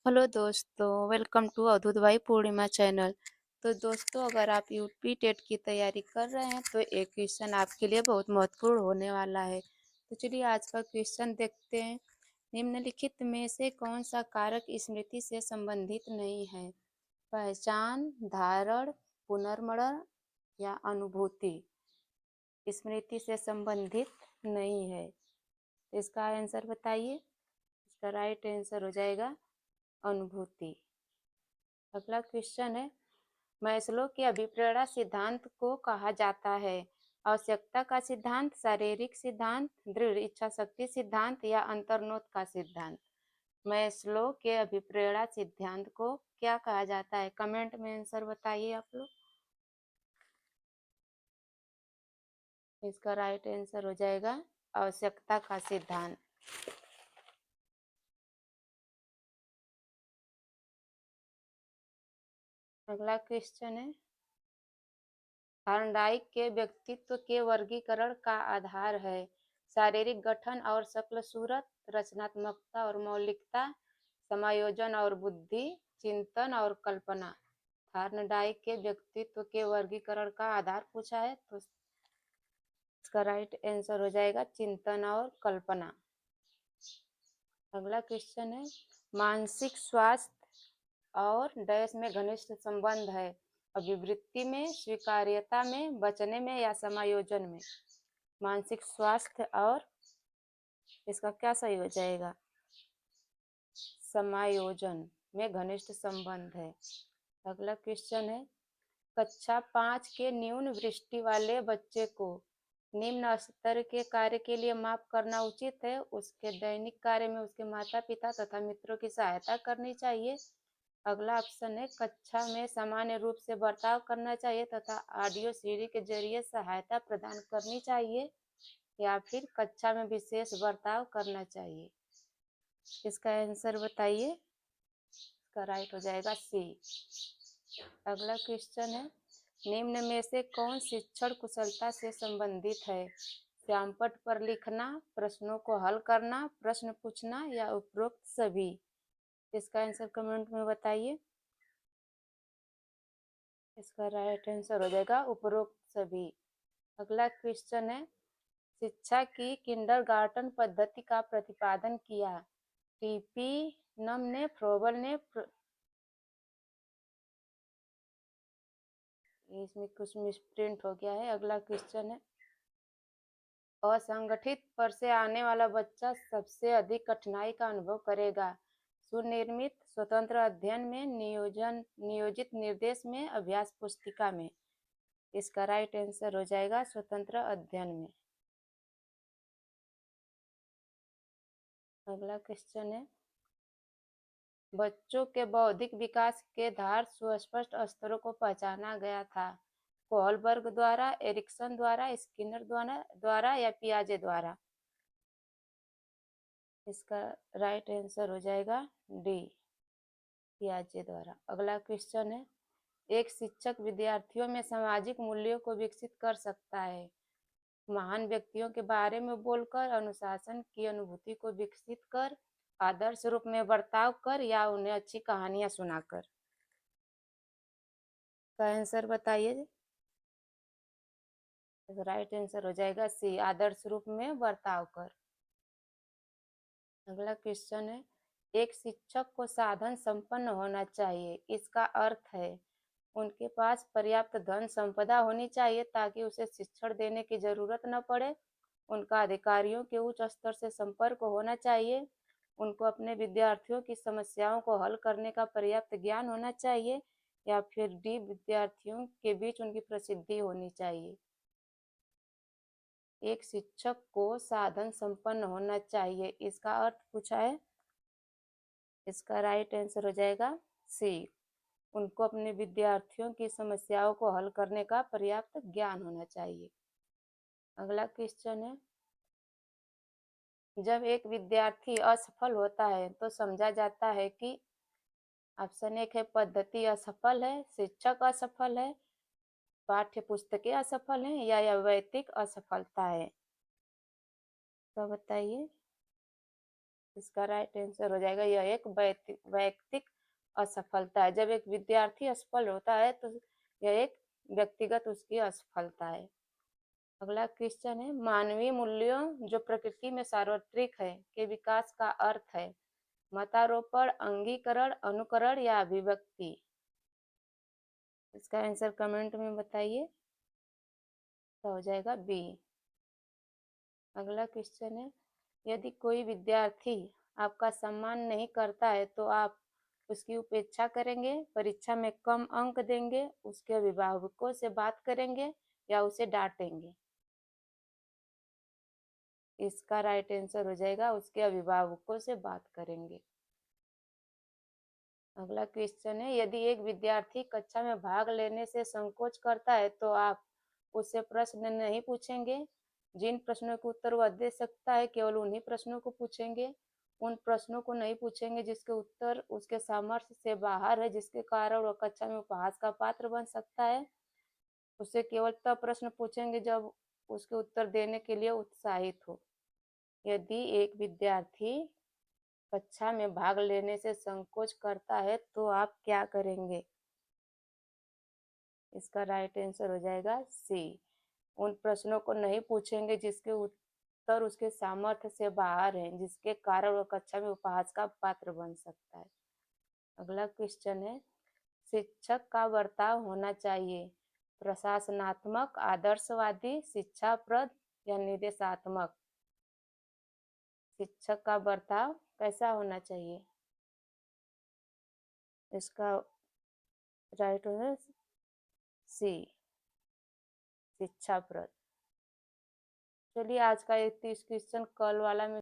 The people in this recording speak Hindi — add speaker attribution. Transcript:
Speaker 1: हेलो दोस्तों, वेलकम टू अवधूत भाई पूर्णिमा चैनल। तो दोस्तों, अगर आप यूपी टेट की तैयारी कर रहे हैं तो एक क्वेश्चन आपके लिए बहुत महत्वपूर्ण होने वाला है। तो चलिए आज का क्वेश्चन देखते हैं। निम्नलिखित में से कौन सा कारक स्मृति से संबंधित नहीं है? पहचान, धारण, पुनर्मरण या अनुभूति स्मृति से संबंधित नहीं है। तो इसका आंसर बताइए। इसका राइट आंसर हो जाएगा अनुभूति। अगला क्वेश्चन है, मैस्लो के अभिप्रेरणा सिद्धांत को कहा जाता है? आवश्यकता का सिद्धांत, शारीरिक सिद्धांत, दृढ़ इच्छा शक्ति सिद्धांत या अंतर्नोद का सिद्धांत? मैस्लो के अभिप्रेरणा सिद्धांत को क्या कहा जाता है? कमेंट में आंसर बताइए आप लोग। इसका राइट आंसर हो जाएगा आवश्यकता का सिद्धांत। अगला क्वेश्चन है, थार्नडाइक के व्यक्तित्व के वर्गीकरण का आधार है? शारीरिक गठन और शक्ल सूरत, रचनात्मकता और मौलिकता, समायोजन और बुद्धि, चिंतन और कल्पना। थार्नडाइक के व्यक्तित्व के वर्गीकरण का आधार पूछा है तो इसका राइट आंसर हो जाएगा चिंतन और कल्पना। अगला क्वेश्चन है, मानसिक स्वास्थ्य और डैश में घनिष्ठ संबंध है? अभिवृत्ति में, स्वीकार्यता में, बचने में या समायोजन में? मानसिक स्वास्थ्य और इसका क्या सही हो जाएगा? समायोजन में घनिष्ठ संबंध है। अगला क्वेश्चन है, कक्षा 5 के न्यून वृष्टि वाले बच्चे को निम्न स्तर के कार्य के लिए माफ करना उचित है? उसके दैनिक कार्य में उसके माता पिता तथा मित्रों की सहायता करनी चाहिए। अगला ऑप्शन है, कक्षा में सामान्य रूप से बर्ताव करना चाहिए तथा ऑडियो सीडी के जरिए सहायता प्रदान करनी चाहिए, या फिर कक्षा में विशेष बर्ताव करना चाहिए। इसका आंसर बताइए। इसका राइट हो जाएगा सी। अगला क्वेश्चन है, निम्न में से कौन शिक्षण कुशलता से संबंधित है? श्यामपट्ट पर लिखना, प्रश्नों को हल करना, प्रश्न पूछना या उपरोक्त सभी? इसका आंसर कमेंट में बताइए। इसका राइट आंसर हो जाएगा उपरोक्त सभी। अगला क्वेश्चन है, शिक्षा की किंडरगार्टन पद्धति का प्रतिपादन किया? टीपी नम ने, फ्रोबल ने, इसमें कुछ मिसप्रिंट हो गया है। अगला क्वेश्चन है, असंगठित पर से आने वाला बच्चा सबसे अधिक कठिनाई का अनुभव करेगा? सुनिर्मित, स्वतंत्र अध्ययन में, नियोजित निर्देश में, अभ्यास पुस्तिका में? इसका राइट आंसर हो जाएगा स्वतंत्र अध्ययन में। अगला क्वेश्चन है, बच्चों के बौद्धिक विकास के धार सुस्पष्ट स्तरों को पहचाना गया था? कोहलबर्ग द्वारा, एरिक्सन द्वारा, स्किनर द्वारा या पियाजे द्वारा? इसका राइट आंसर हो जाएगा डी, पियाजे द्वारा। अगला क्वेश्चन है, एक शिक्षक विद्यार्थियों में सामाजिक मूल्यों को विकसित कर सकता है? महान व्यक्तियों के बारे में बोलकर, अनुशासन की अनुभूति को विकसित कर, आदर्श रूप में बर्ताव कर या उन्हें अच्छी कहानियां सुनाकर? का आंसर बताइए। राइट आंसर हो जाएगा सी, आदर्श रूप में बर्ताव कर। अगला क्वेश्चन है, एक शिक्षक को साधन संपन्न होना चाहिए, इसका अर्थ है उनके पास पर्याप्त धन संपदा होनी चाहिए ताकि उसे शिक्षण देने की जरूरत न पड़े, उनका अधिकारियों के उच्च स्तर से संपर्क होना चाहिए, उनको अपने विद्यार्थियों की समस्याओं को हल करने का पर्याप्त ज्ञान होना चाहिए, या फिर डी, विद्यार्थियों के बीच उनकी प्रसिद्धि होनी चाहिए? एक शिक्षक को साधन संपन्न होना चाहिए, इसका अर्थ पूछा है। इसका राइट आंसर हो जाएगा सी, उनको अपने विद्यार्थियों की समस्याओं को हल करने का पर्याप्त ज्ञान होना चाहिए। अगला क्वेश्चन है, जब एक विद्यार्थी असफल होता है तो समझा जाता है कि ऑप्शन एक है पद्धति असफल है, शिक्षक असफल है, पाठ्य पुस्तकें असफल है या वैयक्तिक असफलता है? तो बताइए। इसका राइट आंसर हो जाएगा यह एक वैयक्तिक असफलता है। जब एक विद्यार्थी असफल होता है तो यह एक व्यक्तिगत उसकी असफलता है। अगला क्वेश्चन है, मानवीय मूल्यों जो प्रकृति में सार्वत्रिक है के विकास का अर्थ है मतारोपण, अंगीकरण, अनुकरण या अभिव्यक्ति। इसका आंसर कमेंट में बताइए। तो हो जाएगा बी। अगला क्वेश्चन है, यदि कोई विद्यार्थी आपका सम्मान नहीं करता है तो आप उसकी उपेक्षा करेंगे, परीक्षा में कम अंक देंगे, उसके अभिभावकों से बात करेंगे या उसे डांटेंगे। इसका राइट आंसर हो जाएगा उसके अभिभावकों से बात करेंगे। अगला क्वेश्चन है, यदि एक विद्यार्थी कक्षा में भाग लेने से संकोच करता है तो आप उससे प्रश्न नहीं पूछेंगे। जिन प्रश्नों के उत्तर वह दे सकता है केवल उन्हीं प्रश्नों को पूछेंगे। उन प्रश्नों को नहीं पूछेंगे जिसके उत्तर उसके सामर्थ्य से बाहर है, जिसके कारण वह कक्षा में उपहास का पात्र बन सकता है। उससे केवल तब प्रश्न पूछेंगे जब उसके उत्तर देने के लिए उत्साहित हो। यदि एक विद्यार्थी कक्षा में भाग लेने से संकोच करता है तो आप क्या करेंगे। इसका राइट आंसर हो जाएगा सी। उन प्रश्नों को नहीं पूछेंगे जिसके उत्तर उसके सामर्थ्य से बाहर है, जिसके कारण वह कक्षा में उपहास का पात्र बन सकता है। अगला क्वेश्चन है, शिक्षक का बर्ताव होना चाहिए प्रशासनात्मक, आदर्शवादी, शिक्षाप्रद या निर्देशात्मक। शिक्षक का बर्ताव कैसा होना चाहिए। इसका राइट आंसर सी, शिक्षाप्रद। चलिए आज का 31 क्वेश्चन कल वाला में